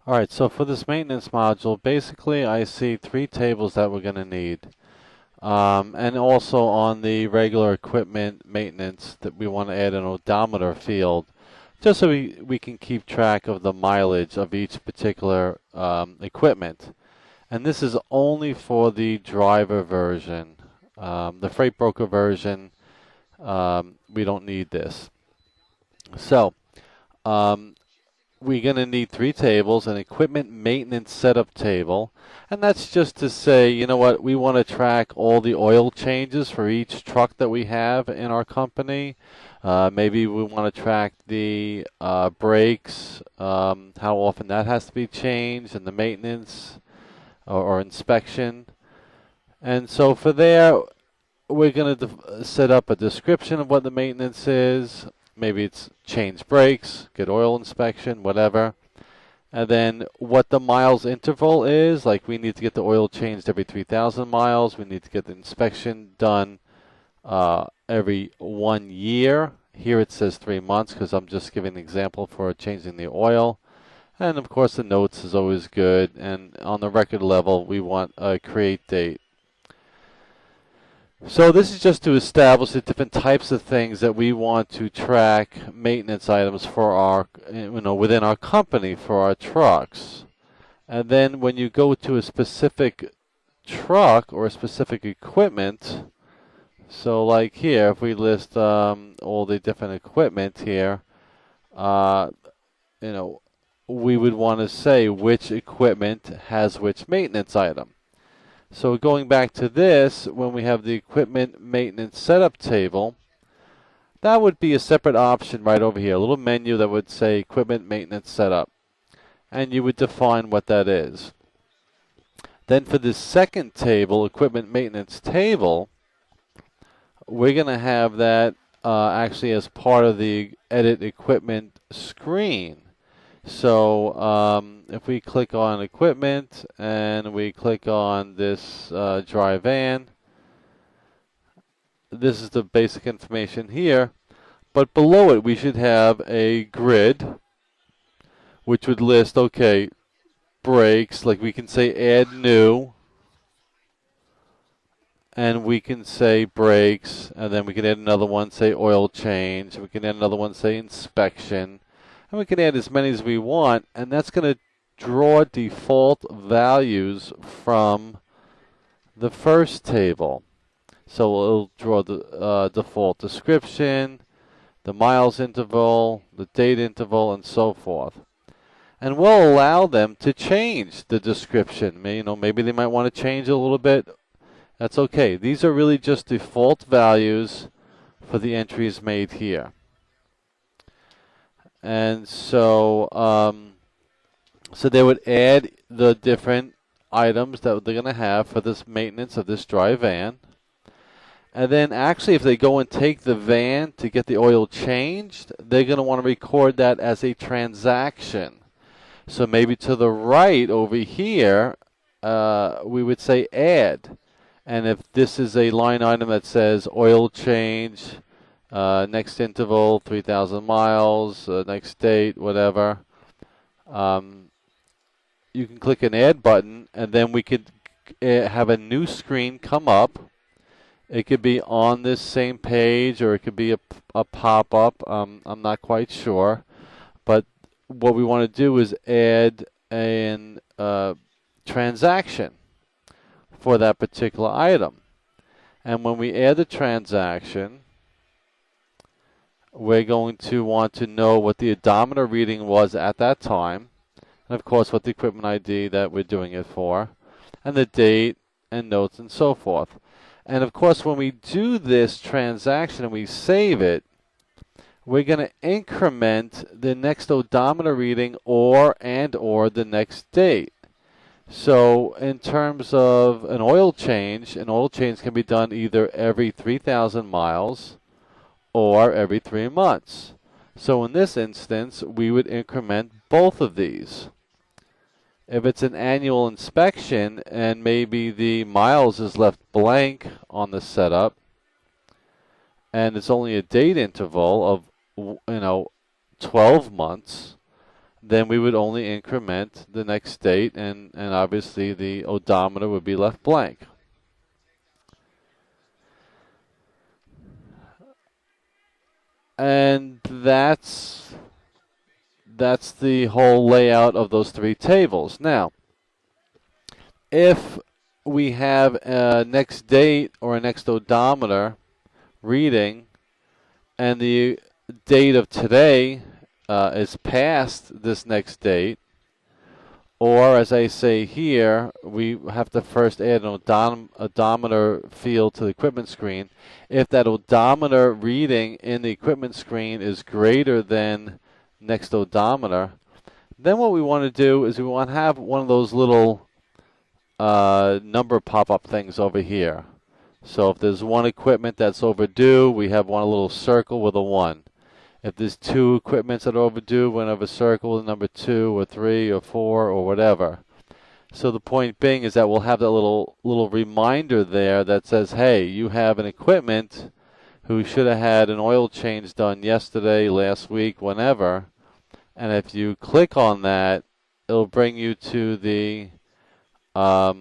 Alright, so for this maintenance module, basically I see three tables that we're going to need. And also on the regular equipment maintenance that we want to add an odometer field, just so we can keep track of the mileage of each particular equipment. And this is only for the driver version. The freight broker version, we don't need this. So, um, we're going to need three tables, an equipment maintenance setup table, and that's just to say, you know what, we want to track all the oil changes for each truck that we have in our company. Maybe we want to track the brakes, how often that has to be changed, and the maintenance or inspection. And so for there, we're going to set up a description of what the maintenance is. Maybe it's change brakes, get oil inspection, whatever. And then what the miles interval is, like we need to get the oil changed every 3,000 miles. We need to get the inspection done every 1 year. Here it says 3 months because I'm just giving an example for changing the oil. And of course the notes is always good. And on the record level, we want a create date. So this is just to establish the different types of things that we want to track maintenance items for our, within our company for our trucks. And then when you go to a specific truck or a specific equipment, so like here, if we list all the different equipment here, we would want to say which equipment has which maintenance item. So going back to this, when we have the equipment maintenance setup table, that would be a separate option right over here, a little menu that would say equipment maintenance setup. And you would define what that is. Then for the second table, equipment maintenance table, we're going to have that actually as part of the edit equipment screen. So if we click on equipment and we click on this dry van, this is the basic information here. But below it, we should have a grid, which would list, okay, brakes, like we can say add new, and we can say brakes, and then we can add another one, say oil change, we can add another one, say inspection. And we can add as many as we want, and that's going to draw default values from the first table. So it'll draw the default description, the miles interval, the date interval, and so forth. And we'll allow them to change the description. Maybe they might want to change a little bit. That's okay. These are really just default values for the entries made here. And so, so they would add the different items that they're going to have for this maintenance of this dry van. And then actually, if they go and take the van to get the oil changed, they're going to want to record that as a transaction. So maybe to the right over here, we would say add. And if this is a line item that says oil change, next interval, 3,000 miles, next date, whatever. You can click an add button, and then we could have a new screen come up. It could be on this same page, or it could be a pop-up. I'm not quite sure. But what we want to do is add an transaction for that particular item. And when we add the transaction, we're going to want to know what the odometer reading was at that time, and of course what the equipment ID that we're doing it for, and the date and notes and so forth. And of course when we do this transaction and we save it, we're going to increment the next odometer reading or the next date. So in terms of an oil change can be done either every 3,000 miles or every 3 months. So in this instance, we would increment both of these. If it's an annual inspection and maybe the miles is left blank on the setup, and it's only a date interval of 12 months, then we would only increment the next state, and obviously the odometer would be left blank. And that's the whole layout of those three tables. Now, if we have a next date or a next odometer reading, and the date of today is past this next date, or as I say here, we have to first add an odometer field to the equipment screen. If that odometer reading in the equipment screen is greater than next odometer, then what we want to do is we want to have one of those little number pop-up things over here. So if there's one equipment that's overdue, we have one little circle with a 1. If there's two equipments that are overdue, we have a circle with number 2 or 3 or 4 or whatever. So the point being is that we'll have that little reminder there that says, hey, you have an equipment who should have had an oil change done yesterday, last week, whenever. And if you click on that, it'll bring you to the it'll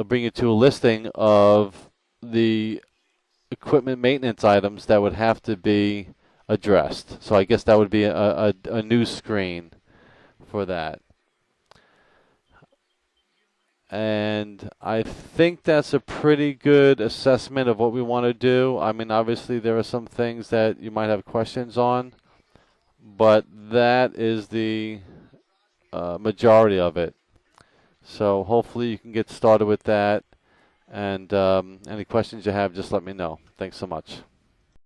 bring you to a listing of the equipment maintenance items that would have to be addressed. So I guess that would be a new screen for that. And I think that's a pretty good assessment of what we want to do. I mean, obviously there are some things that you might have questions on, but that is the majority of it. So hopefully you can get started with that. And any questions you have, just let me know. Thanks so much.